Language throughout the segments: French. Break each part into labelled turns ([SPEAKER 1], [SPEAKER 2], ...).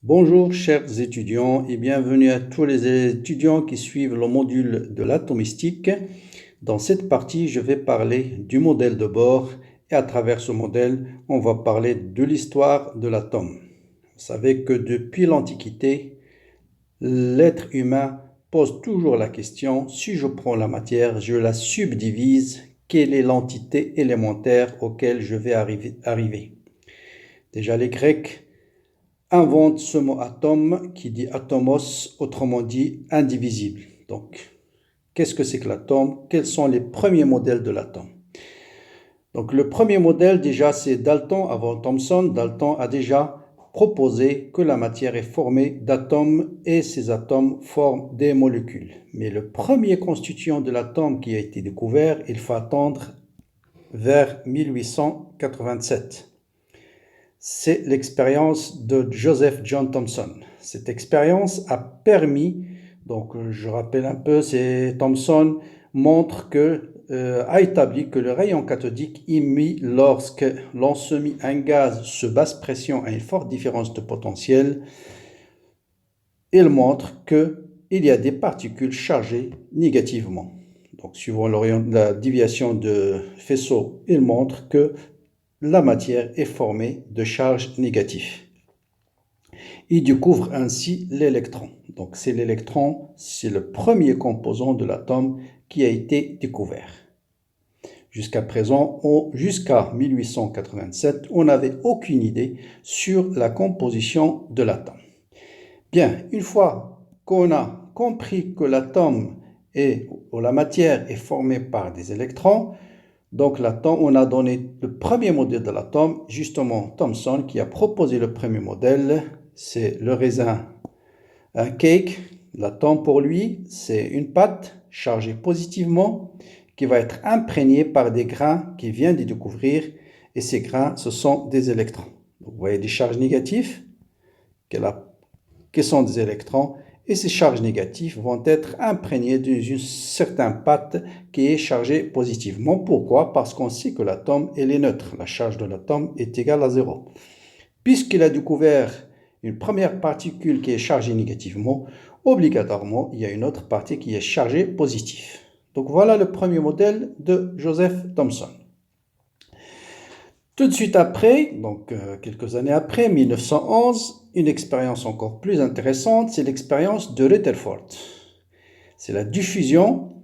[SPEAKER 1] Bonjour chers étudiants et bienvenue à tous les étudiants qui suivent le module de l'atomistique. Dans cette partie, je vais parler du modèle de Bohr et à travers ce modèle, on va parler de l'histoire de l'atome. Vous savez que depuis l'Antiquité, l'être humain pose toujours la question, si je prends la matière, je la subdivise, quelle est l'entité élémentaire auquel je vais arriver? Déjà les Grecs invente ce mot atome qui dit atomos, autrement dit indivisible. Donc, qu'est-ce que c'est que l'atome? Quels sont les premiers modèles de l'atome? Donc, le premier modèle, déjà, c'est Dalton, avant Thomson. Dalton a déjà proposé que la matière est formée d'atomes et ces atomes forment des molécules. Mais le premier constituant de l'atome qui a été découvert, il faut attendre vers 1887. C'est l'expérience de Joseph John Thomson. Cette expérience a permis, donc je rappelle un peu, Thomson a établi que le rayon cathodique émis lorsque l'on se mit un gaz sous basse pression à une forte différence de potentiel, il montre qu'il y a des particules chargées négativement. Donc suivant la déviation de faisceau, il montre que la matière est formée de charges négatives. Il découvre ainsi l'électron. Donc c'est l'électron, c'est le premier composant de l'atome qui a été découvert. Jusqu'à présent, jusqu'à 1887, on n'avait aucune idée sur la composition de l'atome. Bien, une fois qu'on a compris que l'atome ou la matière est formée par des électrons, donc l'atome, on a donné le premier modèle de l'atome, justement Thomson qui a proposé le premier modèle, c'est le raisin, un cake. L'atome pour lui, c'est une pâte chargée positivement qui va être imprégnée par des grains qu'il vient de découvrir et ces grains, ce sont des électrons. Donc, vous voyez des charges négatives qui sont des électrons et ces charges négatives vont être imprégnées d'une certaine pâte qui est chargée positivement. Pourquoi? Parce qu'on sait que l'atome est neutre. La charge de l'atome est égale à 0. Puisqu'il a découvert une première particule qui est chargée négativement, obligatoirement, il y a une autre partie qui est chargée positive. Donc voilà le premier modèle de Joseph Thomson. Tout de suite après, donc quelques années après, 1911, une expérience encore plus intéressante, c'est l'expérience de Rutherford. C'est la diffusion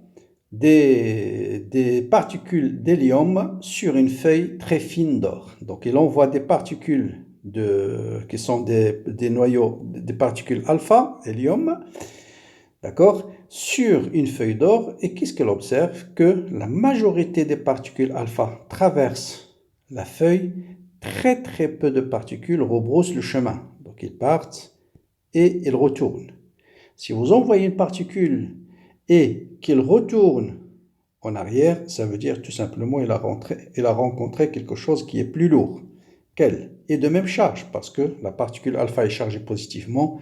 [SPEAKER 1] des particules d'hélium sur une feuille très fine d'or. Donc il envoie des particules qui sont des noyaux, des particules alpha, hélium, d'accord, sur une feuille d'or. Et qu'est-ce qu'elle observe? Que la majorité des particules alpha traversent la feuille, très peu de particules rebroussent le chemin. Donc ils partent et ils retournent. Si vous envoyez une particule et qu'il retourne en arrière, ça veut dire tout simplement qu'il a rencontré quelque chose qui est plus lourd qu'elle et de même charge parce que la particule alpha est chargée positivement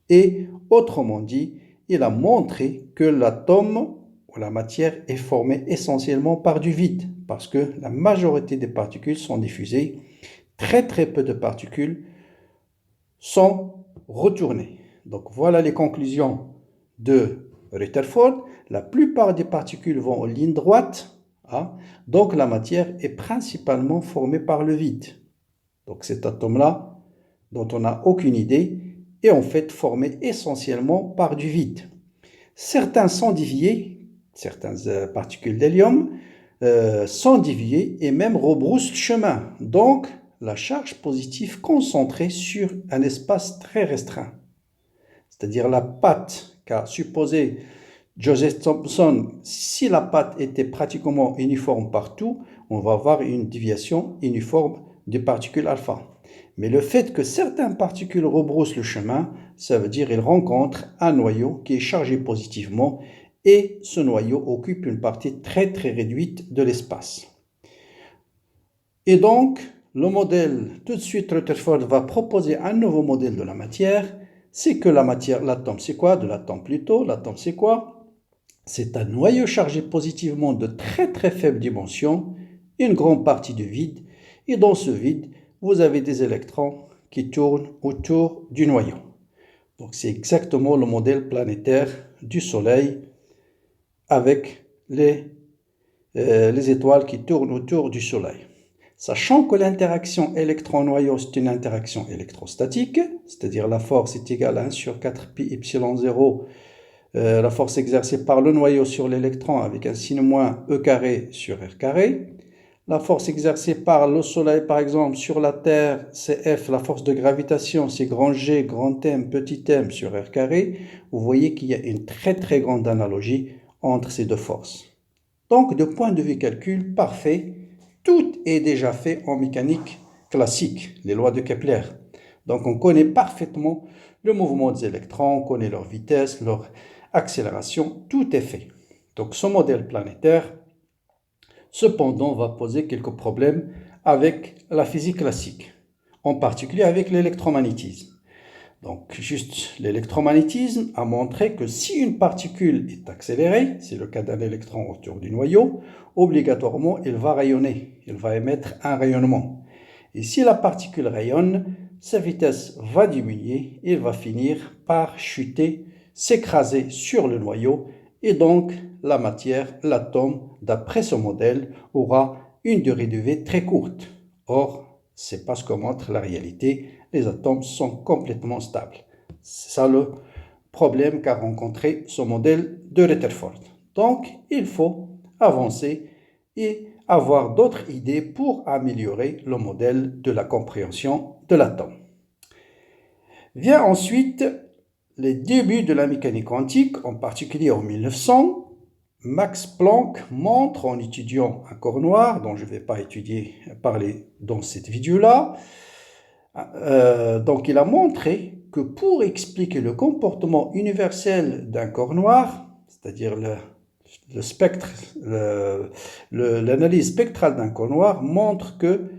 [SPEAKER 1] et autrement dit, il a montré que l'atome ou la matière est formée essentiellement par du vide parce que la majorité des particules sont diffusées, très peu de particules sont retournées. Donc voilà les conclusions de Rutherford. La plupart des particules vont en ligne droite, donc la matière est principalement formée par le vide. Donc cet atome-là, dont on n'a aucune idée, est en fait formé essentiellement par du vide. Certaines particules d'hélium sont déviées et même rebroussent le chemin. Donc la charge positive concentrée sur un espace très restreint. C'est-à-dire la pâte qu'a supposé Joseph Thomson, si la pâte était pratiquement uniforme partout, on va avoir une déviation uniforme des particules alpha. Mais le fait que certaines particules rebroussent le chemin, ça veut dire qu'ils rencontrent un noyau qui est chargé positivement et ce noyau occupe une partie très réduite de l'espace. Et donc, le modèle, tout de suite Rutherford va proposer un nouveau modèle de la matière, c'est que la matière, l'atome c'est quoi? De l'atome plutôt, l'atome c'est quoi? C'est un noyau chargé positivement de très faible dimension, une grande partie de vide, et dans ce vide, vous avez des électrons qui tournent autour du noyau. Donc c'est exactement le modèle planétaire du Soleil avec les étoiles qui tournent autour du Soleil. Sachant que l'interaction électron-noyau, c'est une interaction électrostatique, c'est-à-dire la force est égale à 1 sur 4 pi epsilon 0, la force exercée par le noyau sur l'électron avec un signe moins E carré sur R carré. La force exercée par le Soleil, par exemple, sur la Terre, c'est F, la force de gravitation, c'est grand G, grand M, petit m sur R carré. Vous voyez qu'il y a une très très grande analogie entre ces deux forces. Donc, de point de vue calcul parfait, tout est déjà fait en mécanique classique, les lois de Kepler. Donc, on connaît parfaitement le mouvement des électrons, on connaît leur vitesse, leur accélération, tout est fait. Donc, ce modèle planétaire, cependant, va poser quelques problèmes avec la physique classique, en particulier avec l'électromagnétisme. Donc, juste l'électromagnétisme a montré que si une particule est accélérée, c'est le cas d'un électron autour du noyau, obligatoirement, il va rayonner, il va émettre un rayonnement. Et si la particule rayonne, sa vitesse va diminuer, il va finir par chuter, s'écraser sur le noyau, et donc la matière, l'atome, d'après ce modèle, aura une durée de vie très courte. Or, c'est pas ce que montre la réalité. Les atomes sont complètement stables. C'est ça le problème qu'a rencontré ce modèle de Rutherford. Donc, il faut avancer et avoir d'autres idées pour améliorer le modèle de la compréhension de l'atome. Vient ensuite les débuts de la mécanique quantique, en particulier en 1900. Max Planck montre, en étudiant un corps noir, dont je ne vais pas parler dans cette vidéo-là, donc il a montré que pour expliquer le comportement universel d'un corps noir, c'est-à-dire le spectre, l'analyse spectrale d'un corps noir montre que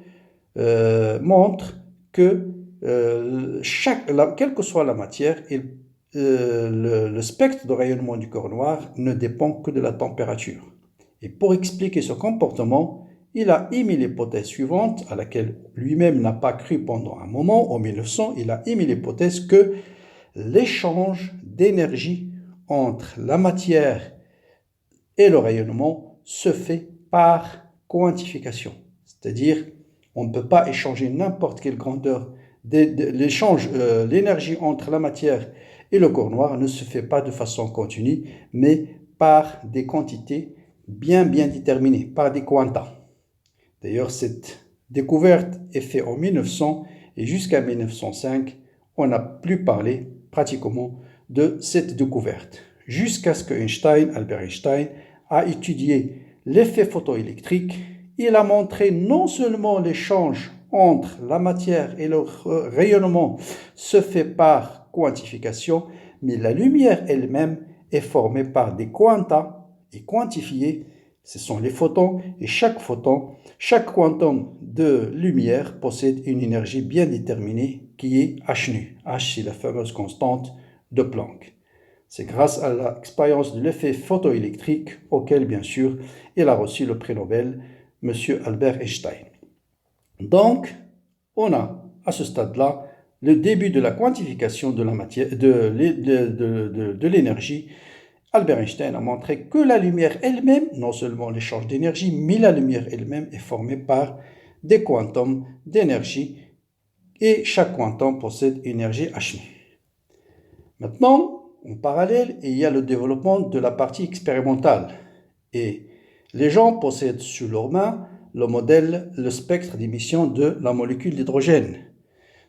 [SPEAKER 1] quelle que soit la matière, le spectre de rayonnement du corps noir ne dépend que de la température. Et pour expliquer ce comportement, il a émis l'hypothèse suivante, à laquelle lui-même n'a pas cru pendant un moment. En 1900, il a émis l'hypothèse que l'échange d'énergie entre la matière et le rayonnement se fait par quantification. C'est-à-dire, on ne peut pas échanger n'importe quelle grandeur. L'énergie entre la matière et le corps noir ne se fait pas de façon continue, mais par des quantités bien déterminées, par des quanta. D'ailleurs, cette découverte est faite en 1900 et jusqu'à 1905, on n'a plus parlé pratiquement de cette découverte. Jusqu'à ce que Albert Einstein, a étudié l'effet photoélectrique. Il a montré non seulement l'échange entre la matière et le rayonnement se fait par quantification, mais la lumière elle-même est formée par des quanta et quantifiée. Ce sont les photons et chaque quantum de lumière possède une énergie bien déterminée qui est h nu. H, c'est la fameuse constante de Planck. C'est grâce à l'expérience de l'effet photoélectrique auquel, bien sûr, il a reçu le prix Nobel, M. Albert Einstein. Donc, on a à ce stade-là le début de la quantification de la matière, de l'énergie. Albert Einstein a montré que la lumière elle-même, non seulement l'échange d'énergie, mais la lumière elle-même est formée par des quantums d'énergie et chaque quantum possède une énergie h nu. Maintenant, en parallèle, il y a le développement de la partie expérimentale et les gens possèdent sous leurs mains le spectre d'émission de la molécule d'hydrogène.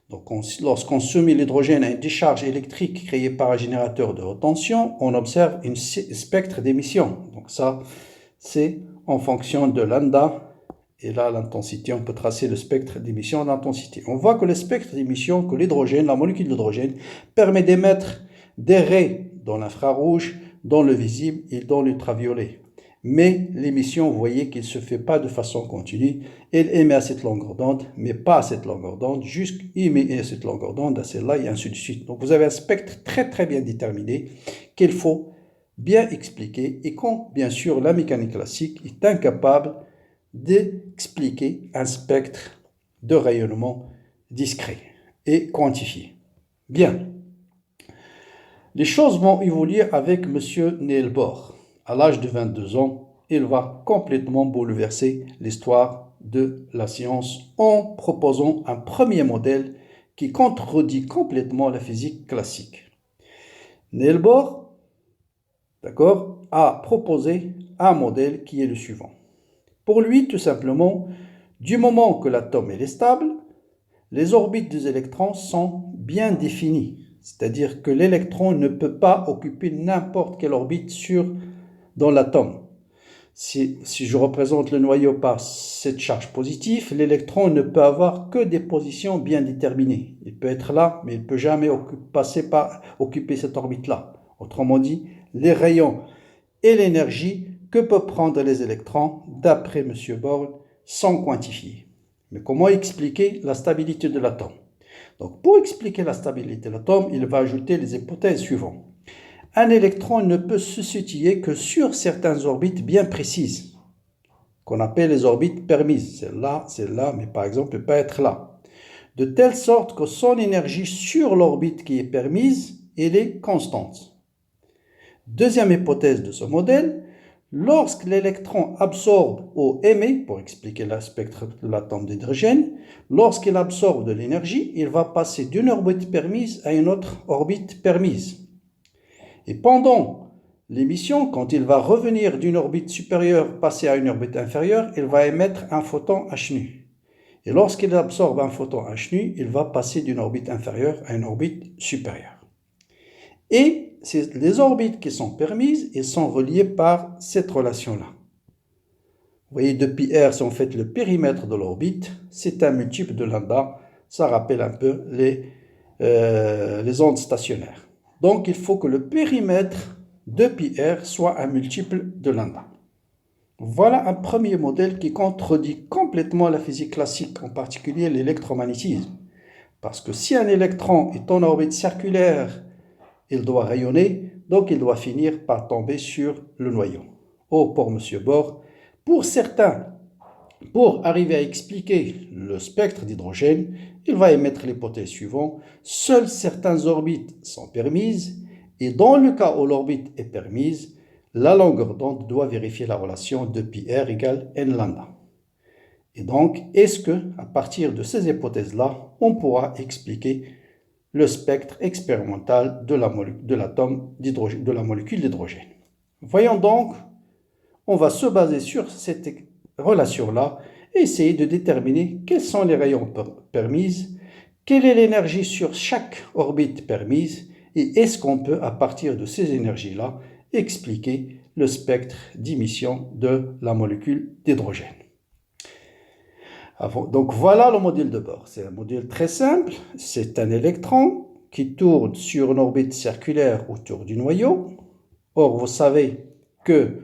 [SPEAKER 1] Donc, lorsqu'on soumet l'hydrogène à une décharge électrique créée par un générateur de haute tension, on observe un spectre d'émission. Donc ça, c'est en fonction de lambda. Et là, l'intensité, on peut tracer le spectre d'émission d'intensité. On voit que le spectre d'émission, que l'hydrogène, la molécule d'hydrogène, permet d'émettre des raies dans l'infrarouge, dans le visible et dans l'ultraviolet. Mais l'émission, vous voyez qu'il ne se fait pas de façon continue. Elle émet à cette longueur d'onde, mais pas à cette longueur d'onde, juste émet à cette longueur d'onde, à celle-là, et ainsi de suite. Donc vous avez un spectre très bien déterminé qu'il faut bien expliquer et quand, bien sûr, la mécanique classique est incapable d'expliquer un spectre de rayonnement discret. et quantifié. Bien, les choses vont évoluer avec M. Niels Bohr. À l'âge de 22 ans, il va complètement bouleverser l'histoire de la science en proposant un premier modèle qui contredit complètement la physique classique. Niels Bohr, d'accord, a proposé un modèle qui est le suivant. Pour lui, tout simplement, du moment que l'atome est stable, les orbites des électrons sont bien définies. C'est-à-dire que l'électron ne peut pas occuper n'importe quelle orbite dans l'atome. Si je représente le noyau par cette charge positive, l'électron ne peut avoir que des positions bien déterminées. Il peut être là, mais il ne peut jamais occuper cette orbite-là. Autrement dit, les rayons et l'énergie que peuvent prendre les électrons, d'après M. Bohr, sont quantifiés. Mais comment expliquer la stabilité de l'atome? Donc, pour expliquer la stabilité de l'atome, il va ajouter les hypothèses suivantes. Un électron ne peut se situer que sur certaines orbites bien précises, qu'on appelle les orbites permises. Celle-là, mais par exemple, ne peut pas être là. De telle sorte que son énergie sur l'orbite qui est permise, elle est constante. Deuxième hypothèse de ce modèle, lorsque l'électron absorbe ou émet, pour expliquer le spectre de l'atome d'hydrogène, lorsqu'il absorbe de l'énergie, il va passer d'une orbite permise à une autre orbite permise. Et pendant l'émission, quand il va revenir d'une orbite supérieure, passer à une orbite inférieure, il va émettre un photon h nu. Et lorsqu'il absorbe un photon h nu, il va passer d'une orbite inférieure à une orbite supérieure. Et c'est les orbites qui sont permises et sont reliées par cette relation-là. Vous voyez, depuis R, si on fait le périmètre de l'orbite, c'est un multiple de lambda. Ça rappelle un peu les ondes stationnaires. Donc, il faut que le périmètre de πr soit un multiple de lambda. Voilà un premier modèle qui contredit complètement la physique classique, en particulier l'électromagnétisme. Parce que si un électron est en orbite circulaire, il doit rayonner, donc il doit finir par tomber sur le noyau. Or, pour M. Bohr, pour certains, pour arriver à expliquer le spectre d'hydrogène, il va émettre l'hypothèse suivante. Seules certaines orbites sont permises et dans le cas où l'orbite est permise, la longueur d'onde doit vérifier la relation de πr égale n lambda. Et donc, est-ce qu'à partir de ces hypothèses-là, on pourra expliquer le spectre expérimental de la molécule d'hydrogène? Voyons donc, on va se baser sur cette relation-là et essayer de déterminer quels sont les rayons permis, quelle est l'énergie sur chaque orbite permise et est-ce qu'on peut, à partir de ces énergies-là, expliquer le spectre d'émission de la molécule d'hydrogène. Donc voilà le modèle de Bohr. C'est un modèle très simple. C'est un électron qui tourne sur une orbite circulaire autour du noyau. Or, vous savez que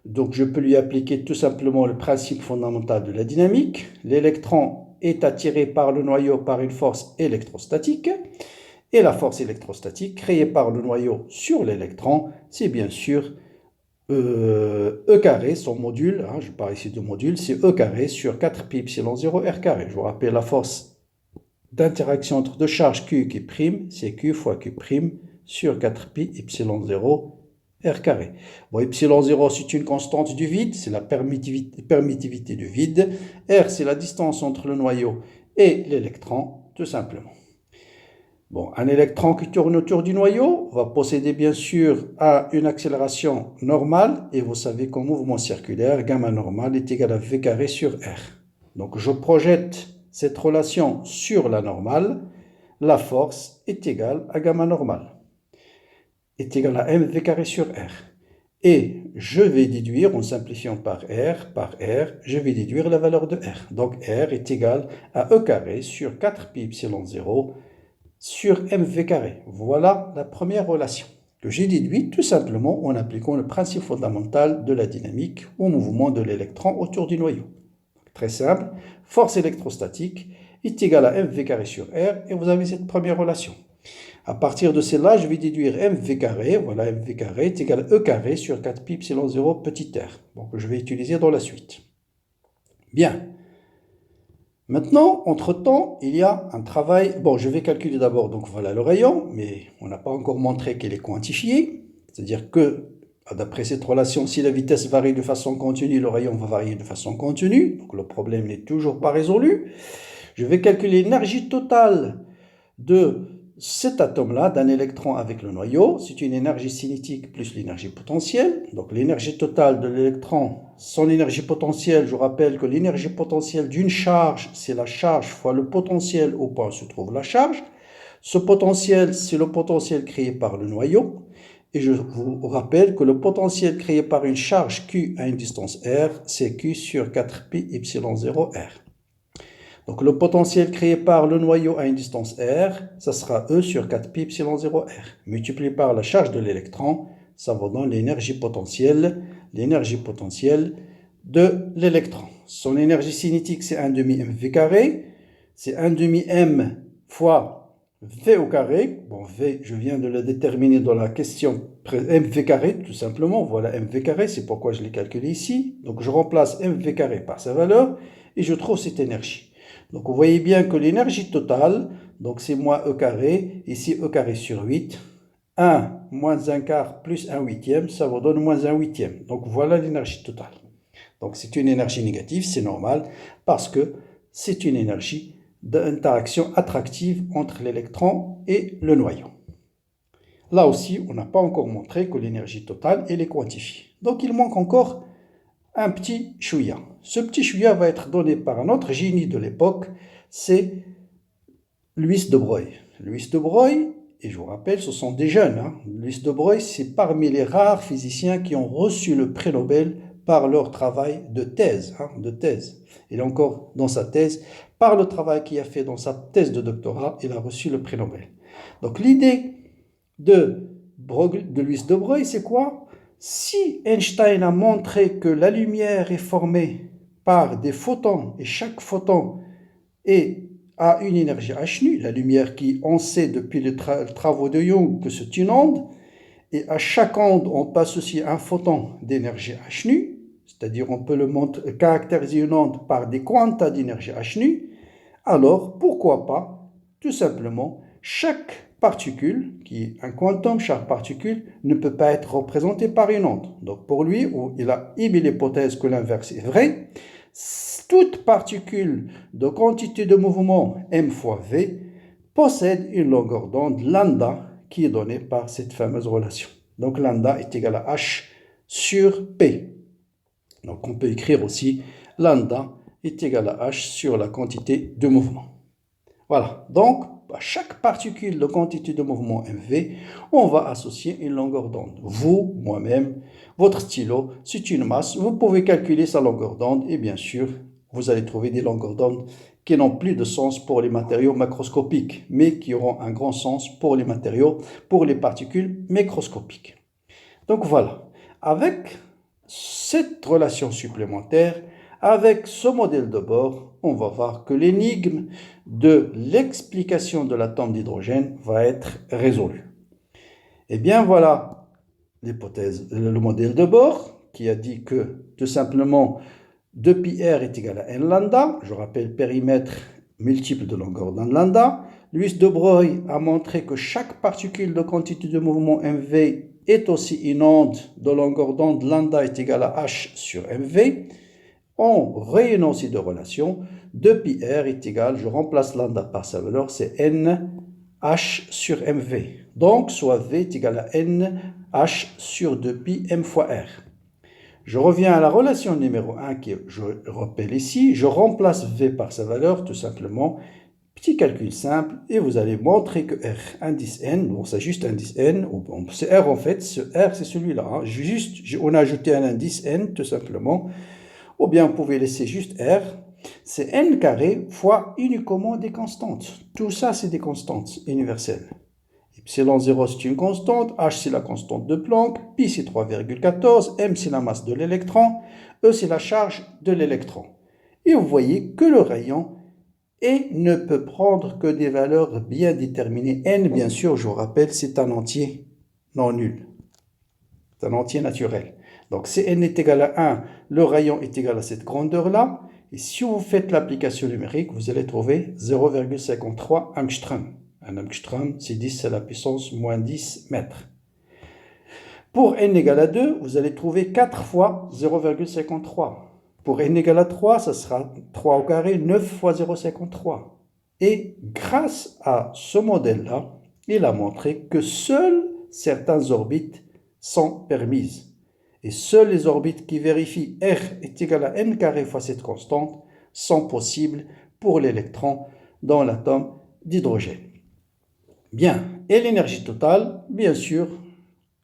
[SPEAKER 1] donc je peux lui appliquer tout simplement le principe fondamental de la dynamique. L'électron est attiré par le noyau par une force électrostatique. Et la force électrostatique créée par le noyau sur l'électron, c'est bien sûr E carré, son module, je parle ici de module, c'est E carré sur 4pi epsilon 0 R carré. Je vous rappelle la force d'interaction entre deux charges Q qui prime, c'est Q fois Q prime sur 4pi epsilon 0 R carré. Bon, epsilon 0, c'est une constante du vide, c'est la permittivité du vide. R, c'est la distance entre le noyau et l'électron, tout simplement. Bon, un électron qui tourne autour du noyau va posséder bien sûr une accélération normale, et vous savez qu'en mouvement circulaire, gamma normal est égal à V carré sur R. Donc je projette cette relation sur la normale, la force est égale à gamma normal, est égal à mv carré sur R. Et je vais déduire, en simplifiant par R, je vais déduire la valeur de R. Donc R est égal à E carré sur 4pi epsilon 0 sur mv carré. Voilà la première relation que j'ai déduite tout simplement en appliquant le principe fondamental de la dynamique au mouvement de l'électron autour du noyau. Très simple, force électrostatique est égale à mv carré sur R et vous avez cette première relation. À partir de celle-là, je vais déduire mv carré, voilà mv carré est égal à E carré sur 4pi epsilon 0 petit r. Donc je vais utiliser dans la suite. Bien. Maintenant, entre-temps, il y a un travail. Bon, je vais calculer d'abord, donc voilà le rayon, mais on n'a pas encore montré qu'il est quantifié. C'est-à-dire que, d'après cette relation, si la vitesse varie de façon continue, le rayon va varier de façon continue. Donc le problème n'est toujours pas résolu. Je vais calculer l'énergie totale de cet atome-là, d'un électron avec le noyau. C'est une énergie cinétique plus l'énergie potentielle. Donc l'énergie totale de l'électron, son énergie potentielle, je vous rappelle que l'énergie potentielle d'une charge, c'est la charge fois le potentiel au point où se trouve la charge. Ce potentiel, c'est le potentiel créé par le noyau. Et je vous rappelle que le potentiel créé par une charge Q à une distance R, c'est Q sur 4pi epsilon 0 R. Donc le potentiel créé par le noyau à une distance R, ça sera E sur 4pi epsilon 0 R. Multiplié par la charge de l'électron, ça va donner l'énergie potentielle de l'électron. Son énergie cinétique, c'est 1 demi mv carré. C'est 1 demi m fois v au carré. Bon, v, je viens de le déterminer dans la question mv carré, tout simplement. Voilà mv carré, c'est pourquoi je l'ai calculé ici. Donc je remplace mv carré par sa valeur et je trouve cette énergie. Donc vous voyez bien que l'énergie totale, donc c'est moins E carré, ici E carré sur 8, 1 moins 1 quart plus 1 huitième, ça vous donne moins 1 huitième. Donc voilà l'énergie totale. Donc c'est une énergie négative, c'est normal, parce que c'est une énergie d'interaction attractive entre l'électron et le noyau. Là aussi, on n'a pas encore montré que l'énergie totale, elle est quantifiée. Donc il manque encore un petit chouïa. Ce petit chouïa va être donné par un autre génie de l'époque, c'est Louis de Broglie. Louis de Broglie, et je vous rappelle, ce sont des jeunes. Louis de Broglie, c'est parmi les rares physiciens qui ont reçu le prix Nobel par leur travail de thèse. Il est encore dans sa thèse. Par le travail qu'il a fait dans sa thèse de doctorat, il a reçu le prix Nobel. Donc l'idée de Louis de Broglie, c'est quoi? Si Einstein a montré que la lumière est formée par des photons et chaque photon a une énergie h nu, la lumière qui, on sait depuis les travaux de Young que c'est une onde, et à chaque onde on peut associer un photon d'énergie h nu, c'est-à-dire on peut caractériser une onde par des quantas d'énergie h nu, alors pourquoi pas, tout simplement, chaque particule, qui est un quantum, chaque particule ne peut pas être représentée par une onde. Donc pour lui, il a émis l'hypothèse que l'inverse est vrai. Toute particule de quantité de mouvement m fois v possède une longueur d'onde lambda qui est donnée par cette fameuse relation. Donc lambda est égal à h sur p. Donc on peut écrire aussi lambda est égal à h sur la quantité de mouvement. Voilà, donc à chaque particule de quantité de mouvement mv, on va associer une longueur d'onde. Vous, moi-même, votre stylo, c'est une masse, vous pouvez calculer sa longueur d'onde et bien sûr, vous allez trouver des longueurs d'onde qui n'ont plus de sens pour les matériaux macroscopiques, mais qui auront un grand sens pour les matériaux, pour les particules microscopiques. Donc voilà, avec cette relation supplémentaire, avec ce modèle de Bohr, on va voir que l'énigme de l'explication de l'atome d'hydrogène va être résolue. Et bien voilà l'hypothèse, le modèle de Bohr qui a dit que tout simplement 2πr est égal à n lambda, je rappelle périmètre multiple de longueur d'onde lambda. Louis de Broglie a montré que chaque particule de quantité de mouvement mv est aussi une onde de longueur d'onde lambda est égal à h sur mv. En réunion ces deux relations, 2πr est égal, je remplace lambda par sa valeur, c'est n h sur mv. Donc, soit v est égal à n h sur 2pi m fois r. Je reviens à la relation numéro 1 que je rappelle ici. Je remplace v par sa valeur, tout simplement. Petit calcul simple, et vous allez montrer que R, indice N, bon c'est juste indice N, c'est R en fait, ce R c'est celui-là, on a ajouté un indice N tout simplement, ou bien vous pouvez laisser juste R, c'est N carré fois uniquement des constantes. Tout ça c'est des constantes universelles. Epsilon 0 c'est une constante, H c'est la constante de Planck, Pi c'est 3,14, M c'est la masse de l'électron, E c'est la charge de l'électron. Et vous voyez que le rayon et ne peut prendre que des valeurs bien déterminées. N, bien sûr, je vous rappelle, c'est un entier non nul. C'est un entier naturel. Donc, si N est égal à 1, le rayon est égal à cette grandeur-là. Et si vous faites l'application numérique, vous allez trouver 0,53 angstrom. Un angstrom, c'est 10 à la puissance moins 10 mètres. Pour n égale à 2, vous allez trouver 4 fois 0,53. Pour n égale à 3, ça sera 3 au carré, 9 fois 0,53. Et grâce à ce modèle-là, il a montré que seules certaines orbites sont permises. Et seules les orbites qui vérifient R est égal à n carré fois cette constante sont possibles pour l'électron dans l'atome d'hydrogène. Bien, et l'énergie totale, bien sûr,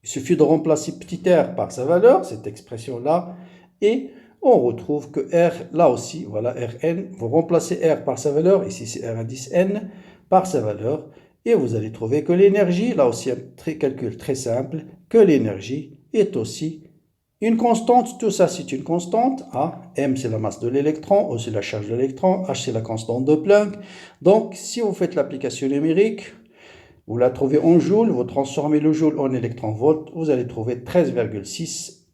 [SPEAKER 1] il suffit de remplacer petit r par sa valeur, cette expression-là, et on retrouve que R, là aussi, voilà Rn, vous remplacez R par sa valeur, ici c'est R indice N, par sa valeur, et vous allez trouver que l'énergie, là aussi un calcul très simple, que l'énergie est aussi une constante. Tout ça c'est une constante. M c'est la masse de l'électron, O c'est la charge de l'électron, H c'est la constante de Planck. Donc si vous faites l'application numérique, vous la trouvez en joule, vous transformez le joule en électron-volt, vous allez trouver 13,6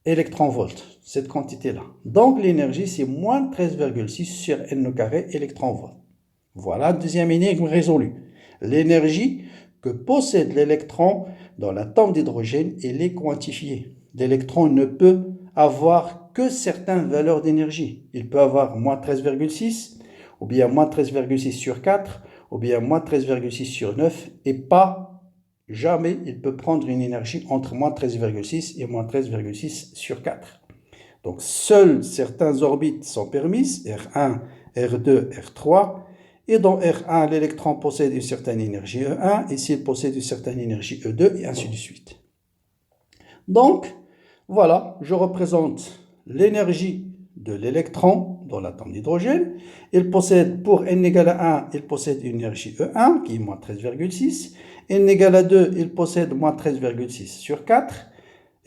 [SPEAKER 1] électron-volt, cette quantité-là. Donc l'énergie c'est moins 13,6 sur n au carré électron-volt. Voilà, deuxième énigme résolue. L'énergie que possède l'électron dans l'atome d'hydrogène, elle est quantifiée. L'électron ne peut avoir que certaines valeurs d'énergie. Il peut avoir moins 13,6, ou bien moins 13,6 sur 4, ou bien moins 13,6 sur 9, et pas jamais il peut prendre une énergie entre moins 13,6 et moins 13,6 sur 4. Donc seules certaines orbites sont permises, R1, R2, R3, et dans R1, l'électron possède une certaine énergie E1, et s'il possède une certaine énergie E2, et ainsi de suite. Donc, voilà, je représente l'énergie de l'électron dans l'atome d'hydrogène. Il possède, pour n égale à 1, il possède une énergie E1, qui est moins 13,6. n égale à 2, il possède moins 13,6 sur 4.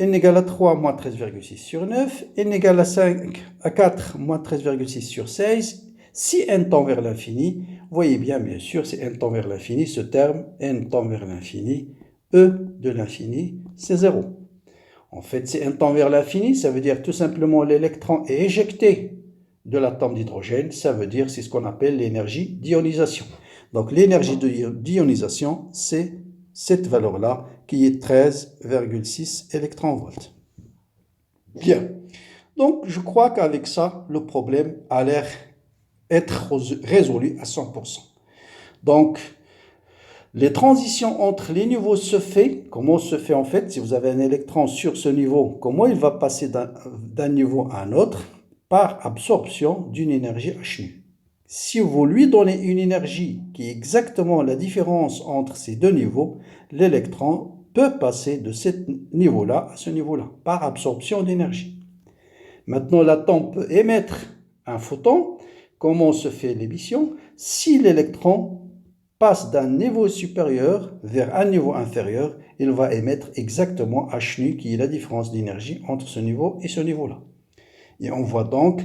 [SPEAKER 1] n égale à 3, moins 13,6 sur 9. n égale à 5, à 4, moins 13,6 sur 16. Si n tend vers l'infini, voyez bien sûr, si n tend vers l'infini, ce terme, n tend vers l'infini, E de l'infini, c'est 0. En fait, si n tend vers l'infini, ça veut dire tout simplement l'électron est éjecté de l'atome d'hydrogène, ça veut dire c'est ce qu'on appelle l'énergie d'ionisation. Donc l'énergie d'ionisation, c'est cette valeur-là qui est 13,6 électron-volts. Bien, donc je crois qu'avec ça, le problème a l'air être résolu à 100%. Donc, les transitions entre les niveaux se fait. Comment se fait en fait? Si vous avez un électron sur ce niveau, comment il va passer d'un niveau à un autre? Par absorption d'une énergie h nu. Si vous lui donnez une énergie qui est exactement la différence entre ces deux niveaux, l'électron peut passer de ce niveau-là à ce niveau-là, par absorption d'énergie. Maintenant, l'atome peut émettre un photon. Comment se fait l'émission? Si l'électron passe d'un niveau supérieur vers un niveau inférieur, il va émettre exactement h nu, qui est la différence d'énergie entre ce niveau et ce niveau-là. Et on voit donc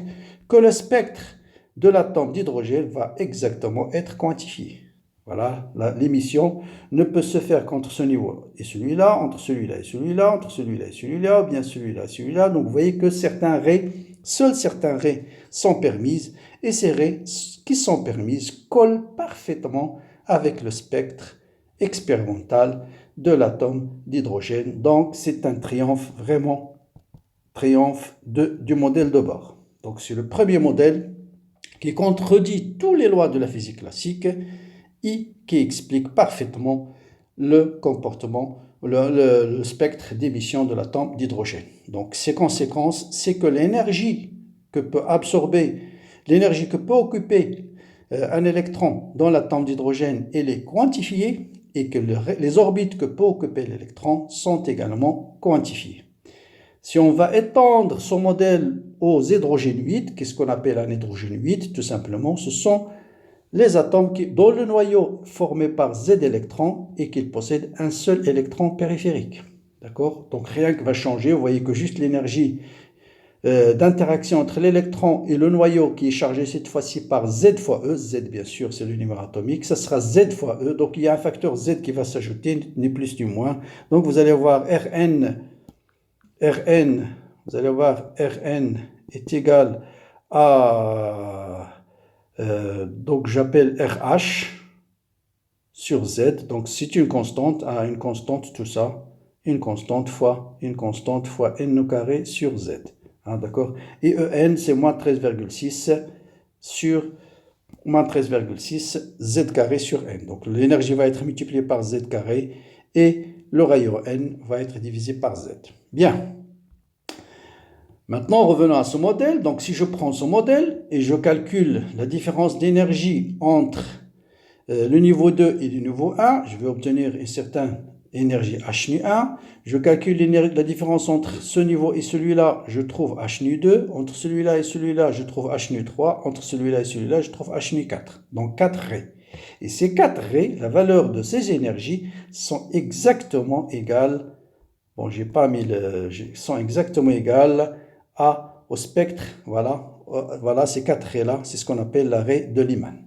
[SPEAKER 1] que le spectre de l'atome d'hydrogène va exactement être quantifié. Voilà, l'émission ne peut se faire qu'entre ce niveau et celui-là, entre celui-là et celui-là, entre celui-là et celui-là, ou bien celui-là et celui-là. Donc vous voyez que seuls certains raies sont permises, et ces raies qui sont permises collent parfaitement avec le spectre expérimental de l'atome d'hydrogène. Donc c'est un triomphe, vraiment triomphe du modèle de Bohr. Donc c'est le premier modèle qui contredit toutes les lois de la physique classique et qui explique parfaitement le comportement, le spectre d'émission de l'atome d'hydrogène. Donc ses conséquences, c'est que l'énergie que peut absorber, l'énergie que peut occuper un électron dans l'atome d'hydrogène, elle est quantifiée, et que les orbites que peut occuper l'électron sont également quantifiées. Si on va étendre son modèle aux hydrogénoïdes, qu'est-ce qu'on appelle un hydrogénoïde? Tout simplement, ce sont les atomes dont le noyau formé par Z électrons et qu'ils possèdent un seul électron périphérique. D'accord? Donc rien ne va changer. Vous voyez que juste l'énergie d'interaction entre l'électron et le noyau qui est chargé cette fois-ci par Z fois E. Z, bien sûr, c'est le numéro atomique. Ça sera Z fois E. Donc il y a un facteur Z qui va s'ajouter, ni plus ni moins. Donc vous allez voir Rn, vous allez voir Rn est égal donc j'appelle RH sur Z, donc c'est une constante, une constante tout ça, une constante fois n au carré sur Z, hein, d'accord? Et En c'est moins 13,6 sur moins 13,6 Z carré sur N. Donc l'énergie va être multipliée par Z carré et le rayon N va être divisé par Z. Bien. Maintenant, revenons à ce modèle. Donc, si je prends ce modèle et je calcule la différence d'énergie entre le niveau 2 et le niveau 1, je vais obtenir une certaine énergie H nu 1. Je calcule la différence entre ce niveau et celui-là, je trouve H nu 2. Entre celui-là et celui-là, je trouve H nu 3. Entre celui-là et celui-là, je trouve H nu 4. Donc 4 raies. Et ces 4 raies, la valeur de ces énergies sont exactement égales. Bon, j'ai pas mis sont exactement égales au spectre. Voilà, voilà ces 4 raies-là, c'est ce qu'on appelle la raie de Lyman.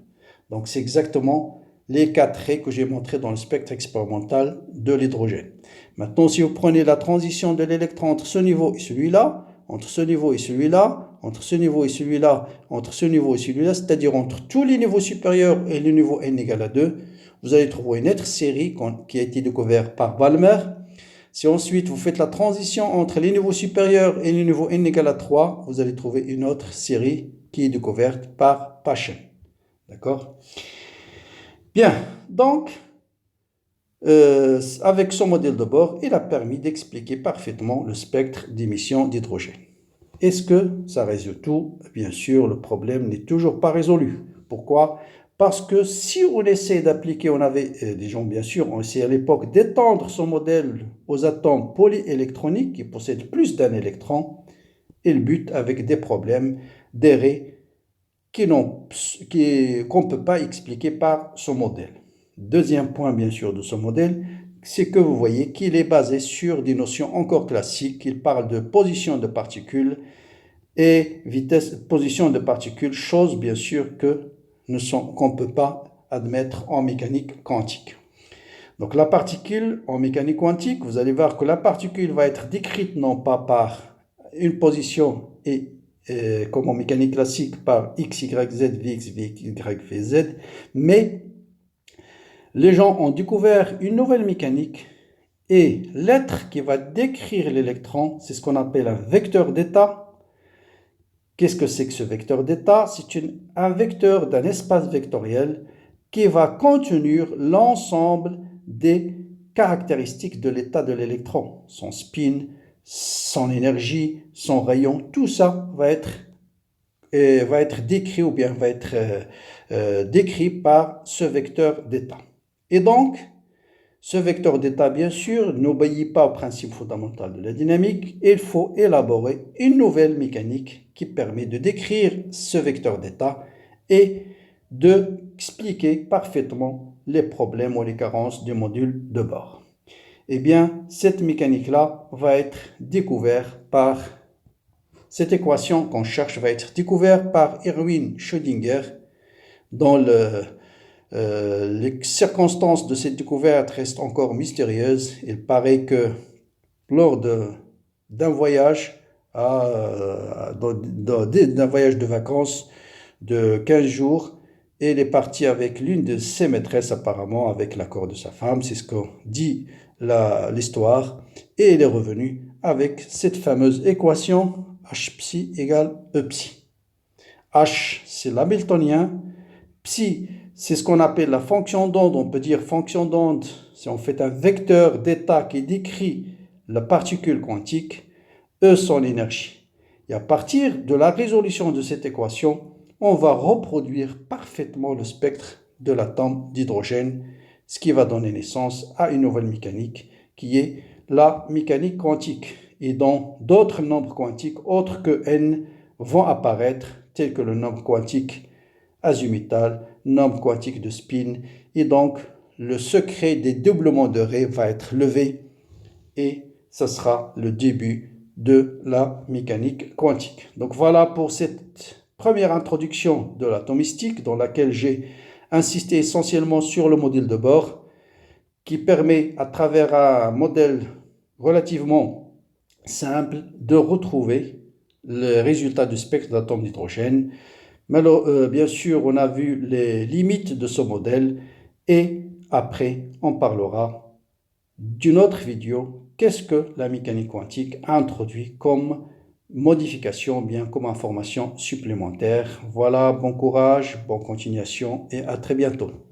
[SPEAKER 1] Donc c'est exactement les 4 raies que j'ai montrées dans le spectre expérimental de l'hydrogène. Maintenant, si vous prenez la transition de l'électron entre ce niveau et celui-là, entre ce niveau et celui-là, entre ce niveau et celui-là, entre ce niveau et celui-là, c'est-à-dire entre tous les niveaux supérieurs et le niveau n égale à 2, vous allez trouver une autre série qui a été découverte par Balmer. Si ensuite vous faites la transition entre les niveaux supérieurs et le niveau n égale à 3, vous allez trouver une autre série qui est découverte par Paschen. D'accord? Bien, donc, avec son modèle de bord, il a permis d'expliquer parfaitement le spectre d'émission d'hydrogène. Est-ce que ça résout tout? Bien sûr, le problème n'est toujours pas résolu. Pourquoi? Parce que si on essaie d'appliquer, on avait des gens bien sûr, on essayé à l'époque d'étendre son modèle aux atomes polyélectroniques qui possèdent plus d'un électron, il bute avec des problèmes, des raies qu'on ne peut pas expliquer par son modèle. Deuxième point bien sûr de ce modèle, c'est que vous voyez qu'il est basé sur des notions encore classiques. Il parle de position de particules et vitesse, position de particules, chose bien sûr qu'on ne peut pas admettre en mécanique quantique. Donc la particule en mécanique quantique, vous allez voir que la particule va être décrite non pas par une position comme en mécanique classique par x, y, z, vx, y, vz, mais les gens ont découvert une nouvelle mécanique et l'être qui va décrire l'électron, c'est ce qu'on appelle un vecteur d'état. Qu'est-ce que c'est que ce vecteur d'état? C'est un vecteur d'un espace vectoriel qui va contenir l'ensemble des caractéristiques de l'état de l'électron. Son spin, son énergie, son rayon, tout ça va être décrit ou bien va être décrit par ce vecteur d'état. Et donc, ce vecteur d'état, bien sûr, n'obéit pas au principe fondamental de la dynamique. Il faut élaborer une nouvelle mécanique qui permet de décrire ce vecteur d'état et d'expliquer parfaitement les problèmes ou les carences du module de bord. Eh bien, cette mécanique-là va être découverte par cette équation qu'on cherche va être découverte par Erwin Schrödinger dont les circonstances de cette découverte restent encore mystérieuses. Il paraît que lors d'un voyage, d'un voyage de vacances de 15 jours, il est parti avec l'une de ses maîtresses apparemment, avec l'accord de sa femme, c'est ce que dit l'histoire, et il est revenu avec cette fameuse équation H psi égale E psi. H, c'est l'hamiltonien, psi, c'est ce qu'on appelle la fonction d'onde. On peut dire fonction d'onde si on fait un vecteur d'état qui décrit la particule quantique, E son énergie. Et à partir de la résolution de cette équation, on va reproduire parfaitement le spectre de l'atome d'hydrogène, ce qui va donner naissance à une nouvelle mécanique qui est la mécanique quantique. Et dont d'autres nombres quantiques autres que n vont apparaître, tels que le nombre quantique azimutal, nombre quantique de spin, et donc le secret des doublements de raies va être levé et ce sera le début de la mécanique quantique. Donc voilà pour cette première introduction de l'atomistique dans laquelle j'ai insisté essentiellement sur le modèle de Bohr qui permet à travers un modèle relativement simple de retrouver le résultat du spectre d'atomes d'hydrogène. Mais bien sûr, on a vu les limites de ce modèle et après, on parlera d'une autre vidéo. Qu'est-ce que la mécanique quantique a introduit comme modification, bien comme information supplémentaire. Voilà, bon courage, bonne continuation et à très bientôt.